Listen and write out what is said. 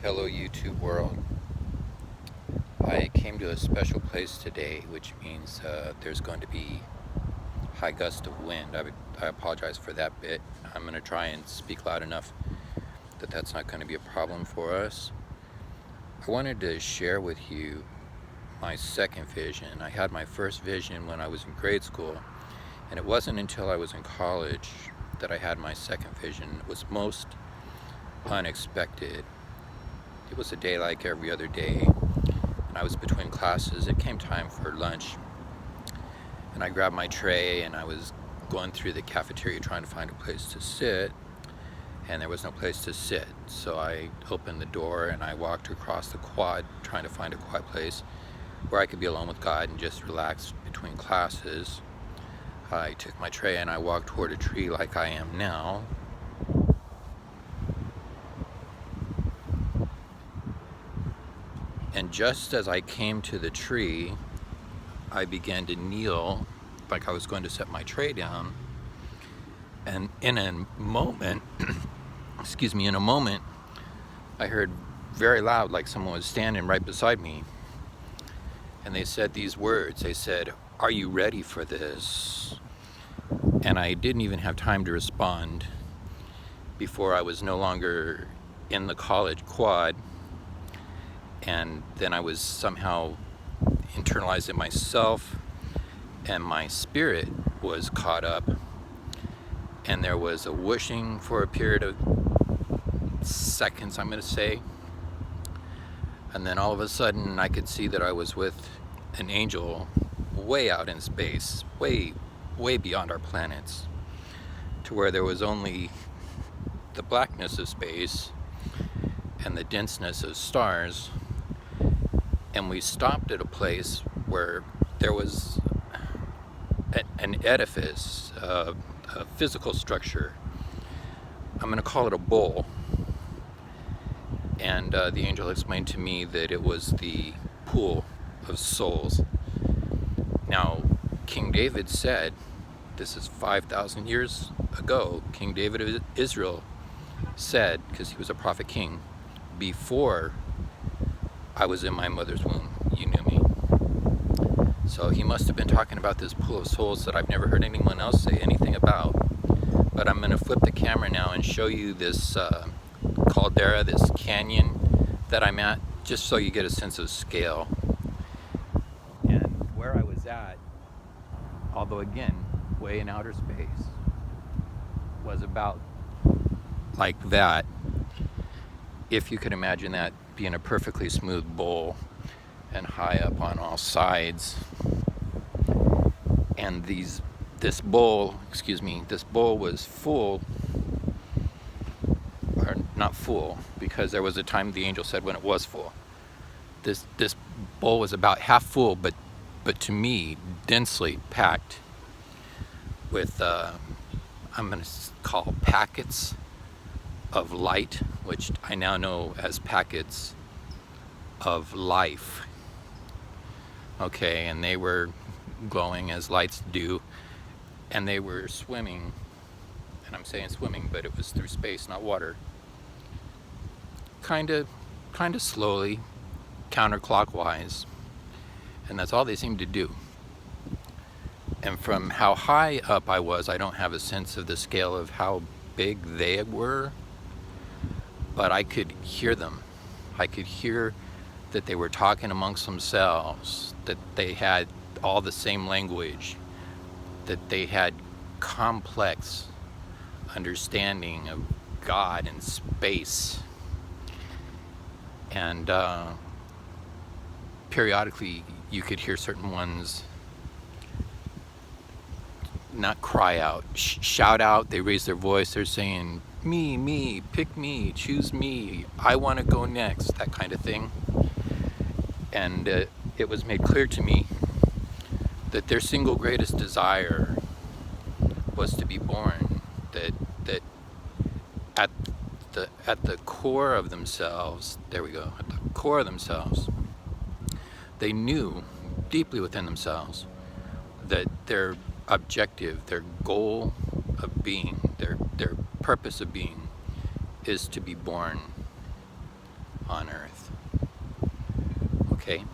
Hello YouTube world. I came to a special place today, which means there's going to be high gust of wind. I apologize for that bit. I'm going to try and speak loud enough that that's not going to be a problem for us. I wanted to share with you my second vision. I had my first vision when I was in grade school, and it wasn't until I was in college that I had my second vision. It was most unexpected. It was a day like every other day, and I was between classes. It came time for lunch, and I grabbed my tray and I was going through the cafeteria trying to find a place to sit, and there was no place to sit. So I opened the door and I walked across the quad trying to find a quiet place where I could be alone with God and just relax between classes. I took my tray and I walked toward a tree like I am now. And just as I came to the tree, I began to kneel like I was going to set my tray down. And in a moment, I heard very loud, like someone was standing right beside me. And they said these words. They said, "Are you ready for this?" And I didn't even have time to respond before I was no longer in the college quad. And then I was somehow internalized in myself, and my spirit was caught up, and there was a whooshing for a period of seconds, I'm going to say, and then all of a sudden I could see that I was with an angel way out in space, way beyond our planets, to where there was only the blackness of space and the denseness of stars. And we stopped at a place where there was an edifice, a physical structure. I'm going to call it a bowl. And the angel explained to me that it was the pool of souls. Now, King David said, this is 5,000 years ago, King David of Israel said, because he was a prophet king, before I was in my mother's womb, you knew me. So he must have been talking about this pool of souls that I've never heard anyone else say anything about. But I'm going to flip the camera now and show you this caldera, this canyon that I'm at, just so you get a sense of scale. And where I was at, although again, way in outer space, was about like that. If you could imagine that being a perfectly smooth bowl and high up on all sides. And this bowl was full, or not full, because there was a time the angel said when it was full. This bowl was about half full, but to me, densely packed with, I'm going to call packets of light, which I now know as packets of life. Okay, and they were glowing as lights do, and they were swimming, and I'm saying swimming, but it was through space, not water. Kind of slowly, counterclockwise, and that's all they seemed to do. And from how high up I was, I don't have a sense of the scale of how big they were, but I could hear them. I could hear that they were talking amongst themselves, that they had all the same language, that they had complex understanding of God and space. And periodically you could hear certain ones not cry out, shout out. They raise their voice. They're saying, me, pick me, choose me, I want to go next, that kind of thing. And it was made clear to me that their single greatest desire was to be born, that at the core of themselves, there we go, at the core of themselves, they knew deeply within themselves that their objective, their goal of being, their purpose of being is to be born on earth. Okay?